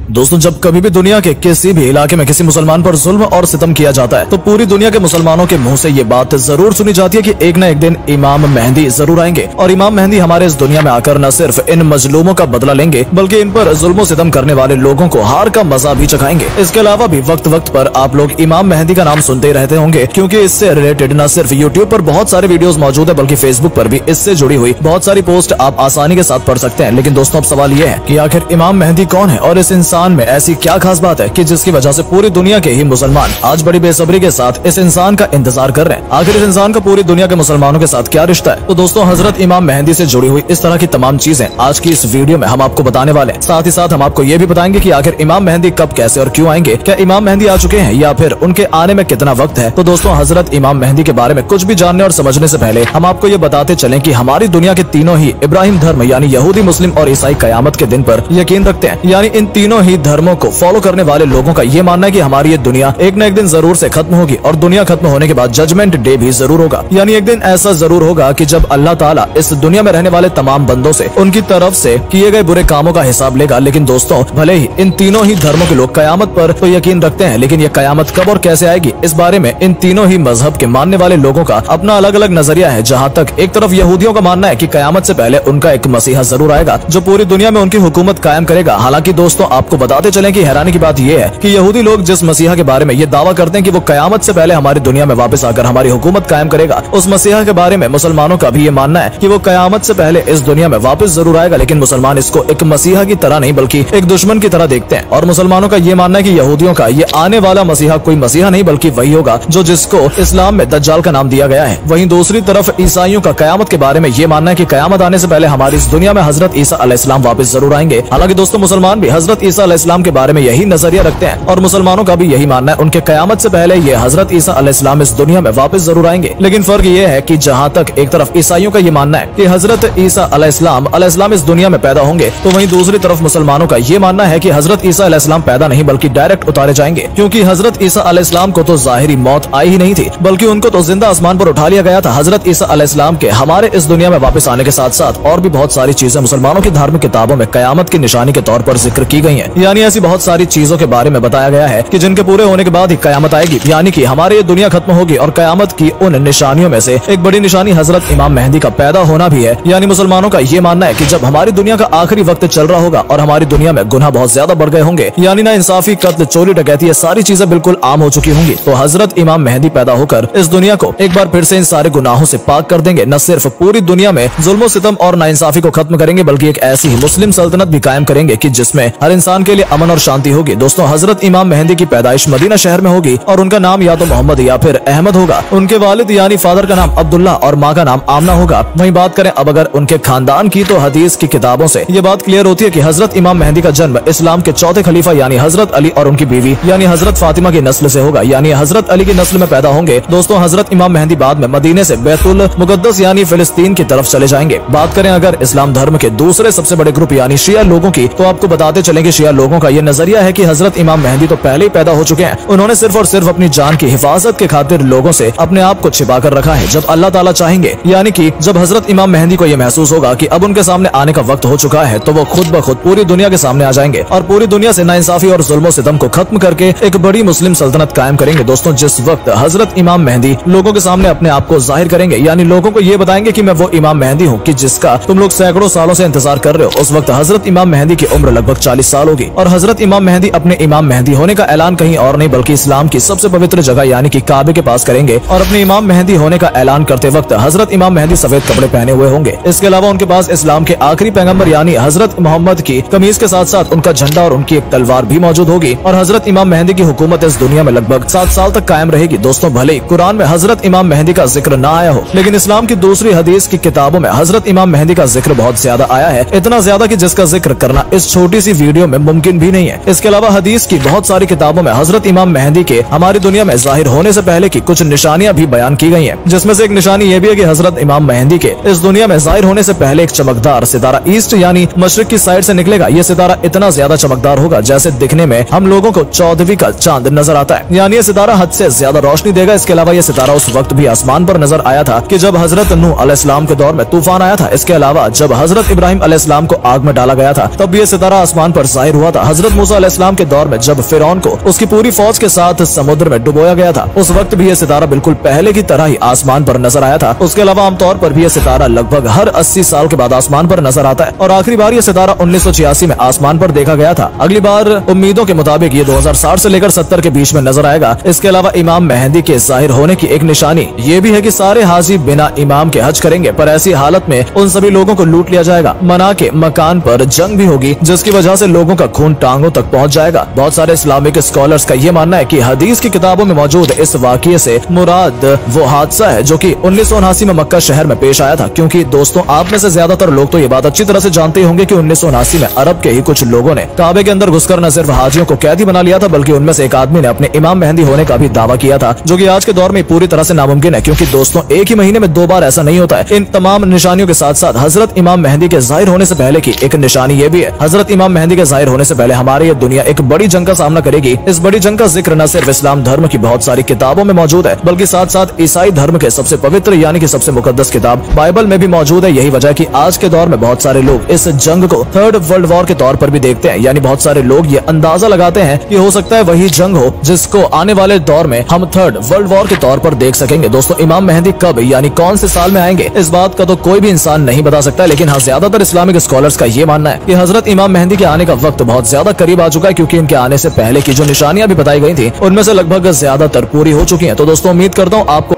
दोस्तों, जब कभी भी दुनिया के किसी भी इलाके में किसी मुसलमान पर जुल्म और सितम किया जाता है तो पूरी दुनिया के मुसलमानों के मुंह से ये बात जरूर सुनी जाती है कि एक न एक दिन इमाम मेहंदी जरूर आएंगे और इमाम मेहंदी हमारे इस दुनिया में आकर न सिर्फ इन मजलूमों का बदला लेंगे बल्कि इन पर जुल्म सितम करने वाले लोगों को हार का मजा भी चखाएंगे। इसके अलावा भी वक्त वक्त पर आप लोग इमाम मेहंदी का नाम सुनते रहते होंगे, क्योंकि इससे रिलेटेड न सिर्फ यूट्यूब पर बहुत सारे वीडियोस मौजूद है बल्कि फेसबुक पर भी इससे जुड़ी हुई बहुत सारी पोस्ट आप आसानी के साथ पढ़ सकते हैं। लेकिन दोस्तों, अब सवाल ये है कि आखिर इमाम मेहंदी कौन है और इस इंसान में ऐसी क्या खास बात है कि जिसकी वजह से पूरी दुनिया के ही मुसलमान आज बड़ी बेसब्री के साथ इस इंसान का इंतजार कर रहे हैं। आखिर इस इंसान का पूरी दुनिया के मुसलमानों के साथ क्या रिश्ता है? तो दोस्तों, हजरत इमाम मेहंदी से जुड़ी हुई इस तरह की तमाम चीजें आज की इस वीडियो में हम आपको बताने वाले हैं। साथ ही साथ हम आपको ये भी बताएंगे कि आखिर इमाम मेहंदी कब, कैसे और क्यों आएंगे, क्या इमाम मेहंदी आ चुके हैं या फिर उनके आने में कितना वक्त है। तो दोस्तों, हजरत इमाम मेहंदी के बारे में कुछ भी जानने और समझने से पहले हम आपको ये बताते चलें कि हमारी दुनिया के तीनों ही इब्राहिम धर्म यानी यहूदी, मुस्लिम और ईसाई कयामत के दिन पर यकीन रखते हैं। यानी इन तीनों ही धर्मों को फॉलो करने वाले लोगों का ये मानना है कि हमारी ये दुनिया एक न एक दिन जरूर से खत्म होगी और दुनिया खत्म होने के बाद जजमेंट डे भी जरूर होगा। यानी एक दिन ऐसा जरूर होगा कि जब अल्लाह ताला इस दुनिया में रहने वाले तमाम बंदों से उनकी तरफ से किए गए बुरे कामों का हिसाब लेगा। लेकिन दोस्तों, भले ही इन तीनों ही धर्मों के लोग कयामत पर तो यकीन रखते हैं, लेकिन ये कयामत कब और कैसे आएगी इस बारे में इन तीनों ही मजहब के मानने वाले लोगों का अपना अलग अलग नजरिया है। जहाँ तक एक तरफ यहूदियों का मानना है कि कयामत से पहले उनका एक मसीहा जरूर आएगा जो पूरी दुनिया में उनकी हुकूमत कायम करेगा। हालांकि दोस्तों, आपको बताते चलें कि हैरानी की बात यह है कि यहूदी लोग जिस मसीहा के बारे में ये दावा करते हैं कि वो कयामत से पहले हमारी दुनिया में वापस आकर हमारी हुकूमत कायम करेगा, उस मसीहा के बारे में मुसलमानों का भी ये मानना है कि वो कयामत से पहले इस दुनिया में वापस जरूर आएगा। लेकिन मुसलमान इसको एक मसीहा की तरह नहीं बल्कि एक दुश्मन की तरह देखते हैं। और मुसलमानों का ये मानना है कि यहूदियों का ये आने वाला मसीहा कोई मसीहा नहीं बल्कि वही होगा जो जिसको इस्लाम में दज्जाल का नाम दिया गया है। वहीं दूसरी तरफ ईसाइयों का कयामत के बारे में ये मानना है कि कयामत आने से पहले हमारी इस दुनिया में हजरत ईसा अलैहिस्सलाम वापस जरूर आएंगे। हालांकि दोस्तों, मुसलमान भी हजरत ईसा अलैहिस्सलाम के बारे में यही नजरिया रखते हैं और मुसलमानों का भी यही मानना है उनके कयामत से पहले ये हजरत ईसा अलैहिस्सलाम इस दुनिया में वापस जरूर आएंगे। लेकिन फर्क ये है कि जहाँ तक एक तरफ ईसाइयों का ये मानना है कि हजरत ईसा अलैहिस्सलाम इस दुनिया में पैदा होंगे, तो वहीं दूसरी तरफ मुसलमानों का ये मानना है कि हजरत ईसा अलैहिस्सलाम पैदा नहीं बल्कि डायरेक्ट उतारे जाएंगे, क्योंकि हजरत ईसा अलैहिस्सलाम को तो जाहिरी मौत आई ही नहीं थी बल्कि उनको तो जिंदा आसमान पर उठा लिया गया था। हजरत ईसा अलैहिस्सलाम के हमारे इस दुनिया में वापस आने के साथ साथ और भी बहुत सारी चीजें मुसलमानों की धार्मिक किताबों में कयामत की निशानी के तौर पर जिक्र की गई है। यानी ऐसी बहुत सारी चीजों के बारे में बताया गया है कि जिनके पूरे होने के बाद ही कयामत आएगी, यानी कि हमारी ये दुनिया खत्म होगी। और कयामत की उन निशानियों में से एक बड़ी निशानी हजरत इमाम मेहंदी का पैदा होना भी है। यानी मुसलमानों का ये मानना है कि जब हमारी दुनिया का आखिरी वक्त चल रहा होगा और हमारी दुनिया में गुनाह बहुत ज्यादा बढ़ गए होंगे, यानी ना इंसाफी, कत्ल, चोरी, डकैती, ये सारी चीजें बिल्कुल आम हो चुकी होंगी, तो हजरत इमाम मेहंदी पैदा होकर इस दुनिया को एक बार फिर से इन सारे गुनाहों से पाक कर देंगे। न सिर्फ पूरी दुनिया में जुल्म सितम और नाइंसाफी को खत्म करेंगे बल्कि एक ऐसी मुस्लिम सल्तनत भी कायम करेंगे कि जिसमें हर इंसान के लिए अमन और शांति होगी। दोस्तों, हजरत इमाम मेहंदी की पैदाइश मदीना शहर में होगी और उनका नाम या तो मोहम्मद या फिर अहमद होगा। उनके वालिद यानी फादर का नाम अब्दुल्ला और माँ का नाम आमना होगा। वहीं बात करें अब अगर उनके खानदान की, तो हदीस की किताबों से ये बात क्लियर होती है कि हजरत इमाम मेहंदी का जन्म इस्लाम के चौथे खलीफा यानी हजरत अली और उनकी बीवी यानी हजरत फातिमा की नस्ल से होगा, यानी हजरत अली की नस्ल में पैदा होंगे। दोस्तों, हजरत इमाम मेहंदी बाद में मदीने से बैतुल मुकद्दस यानी फिलिस्तीन की तरफ चले जाएंगे। बात करें अगर इस्लाम धर्म के दूसरे सबसे बड़े ग्रुप यानी शिया लोगों की, तो आपको बताते चलें कि शिया लोगों का ये नजरिया है कि हजरत इमाम मेहंदी तो पहले ही पैदा हो चुके हैं। उन्होंने सिर्फ और सिर्फ अपनी जान की हिफाजत के खातिर लोगों से अपने आप को छिपा कर रखा है। जब अल्लाह ताला चाहेंगे, यानी कि जब हजरत इमाम मेहंदी को यह महसूस होगा कि अब उनके सामने आने का वक्त हो चुका है, तो वो खुद ब खुद पूरी दुनिया के सामने आ जाएंगे और पूरी दुनिया से नाइंसाफी और जुल्म सितम को खत्म करके एक बड़ी मुस्लिम सल्तनत कायम करेंगे। दोस्तों, जिस वक्त हजरत इमाम मेहंदी लोगों के सामने अपने आप को जाहिर करेंगे, यानी लोगों को ये बताएंगे कि मैं वो इमाम मेहंदी हूँ कि जिसका तुम लोग सैकड़ों सालों से इंतजार कर रहे हो, उस वक्त हजरत इमाम मेहंदी की उम्र लगभग 40 साल होगी। और हजरत इमाम मेहंदी अपने इमाम मेहंदी होने का ऐलान कहीं और नहीं बल्कि इस्लाम की सबसे पवित्र जगह यानी कि काबे के पास करेंगे। और अपने इमाम मेहंदी होने का ऐलान करते वक्त हजरत इमाम मेहंदी सफेद कपड़े पहने हुए होंगे। इसके अलावा उनके पास इस्लाम के आखिरी पैगंबर यानी हजरत मोहम्मद की कमीज के साथ साथ उनका झंडा और उनकी एक तलवार भी मौजूद होगी। और हजरत इमाम मेहंदी की हुकूमत इस दुनिया में लगभग 7 साल तक कायम रहेगी। दोस्तों, भले ही कुरान में हजरत इमाम मेहंदी का जिक्र न आया हो, लेकिन इस्लाम की दूसरी हदीस की किताबों में हजरत इमाम मेहंदी का जिक्र बहुत ज्यादा आया है, इतना ज्यादा कि जिसका जिक्र करना इस छोटी सी वीडियो में मुमकिन भी नहीं है। इसके अलावा हदीस की बहुत सारी किताबों में हजरत इमाम मेहंदी के हमारी दुनिया में जाहिर होने से पहले की कुछ निशानियां भी बयान की गई हैं, जिसमें से एक निशानी ये भी है कि हजरत इमाम मेहंदी के इस दुनिया में जाहिर होने से पहले एक चमकदार सितारा ईस्ट यानी मशरिक की साइड से निकलेगा। ये सितारा इतना ज्यादा चमकदार होगा जैसे दिखने में हम लोगों को 14वीं का चांद नजर आता है, यानी ये सितारा हद से ज्यादा रोशनी देगा। इसके अलावा ये सितारा उस वक्त भी आसमान पर नजर आया था कि जब हजरत नूह अलैहिस्सलाम के दौर में तूफान आया था। इसके अलावा जब हजरत इब्राहिम अलैहिस्सलाम को आग में डाला गया था, तब ये सितारा आसमान पर जाहिर हुआ था हजरत मूसा अलैहिस्सलाम के दौर में, जब फिरौन को उसकी पूरी फौज के साथ समुद्र में डुबोया गया था। उस वक्त भी यह सितारा बिल्कुल पहले की तरह ही आसमान पर नजर आया था। उसके अलावा आमतौर पर भी यह सितारा लगभग हर 80 साल के बाद आसमान पर नजर आता है और आखिरी बार यह सितारा 1986 में आसमान पर देखा गया था। अगली बार उम्मीदों के मुताबिक ये 2060 से लेकर 70 के बीच में नजर आएगा। इसके अलावा इमाम मेहंदी के जाहिर होने की एक निशानी ये भी है कि सारे हाजी बिना इमाम के हज करेंगे, पर ऐसी हालत में उन सभी लोगों को लूट लिया जाएगा। मना के मकान पर जंग भी होगी, जिसकी वजह से लोगों का खून टांगों तक पहुंच जाएगा। बहुत सारे इस्लामिक स्कॉलर्स का ये मानना है कि हदीस की किताबों में मौजूद इस वाक़ये से मुराद वो हादसा है जो कि 1979 में मक्का शहर में पेश आया था। क्योंकि दोस्तों, आप में से ज्यादातर लोग तो ये बात अच्छी तरह से जानते होंगे कि 1979 में अरब के ही कुछ लोगों ने काबे के अंदर घुसकर न सिर्फ हाजियों को कैदी बना लिया था, बल्कि उनमें से एक आदमी ने अपने इमाम मेहंदी होने का भी दावा किया था, जो कि आज के दौर में पूरी तरह से नामुमकिन है। क्योंकि दोस्तों, एक ही महीने में 2 बार ऐसा नहीं होता है। इन तमाम निशानियों के साथ साथ हजरत इमाम मेहंदी के जाहिर होने से पहले की एक निशानी ये भी है। हजरत इमाम मेहंदी के जाहिर होने से पहले हमारी ये दुनिया एक बड़ी जंग का सामना करेगी। इस बड़ी जंग का जिक्र न सिर्फ इस्लाम धर्म की बहुत सारी किताबों में मौजूद है, बल्कि साथ साथ ईसाई धर्म के सबसे पवित्र यानी कि सबसे मुकद्दस किताब बाइबल में भी मौजूद है। यही वजह कि आज के दौर में बहुत सारे लोग इस जंग को 3rd वर्ल्ड वॉर के तौर पर भी देखते हैं। यानी बहुत सारे लोग ये अंदाजा लगाते हैं कि हो सकता है वही जंग हो जिसको आने वाले दौर में हम 3rd वर्ल्ड वॉर के तौर पर देख सकेंगे। दोस्तों, इमाम मेहंदी कब यानी कौन से साल में आएंगे, इस बात का तो कोई भी इंसान नहीं बता सकता, लेकिन हाँ, ज्यादातर इस्लामिक स्कॉलर्स का ये मानना है कि हजरत इमाम मेहंदी के आने का वक्त बहुत ज्यादा करीब आ चुका है। क्योंकि इनके आने से पहले की जो निशानियां भी बताई गई थी, उनमें से लगभग ज्यादातर पूरी हो चुकी हैं। तो दोस्तों, उम्मीद करता हूँ आपको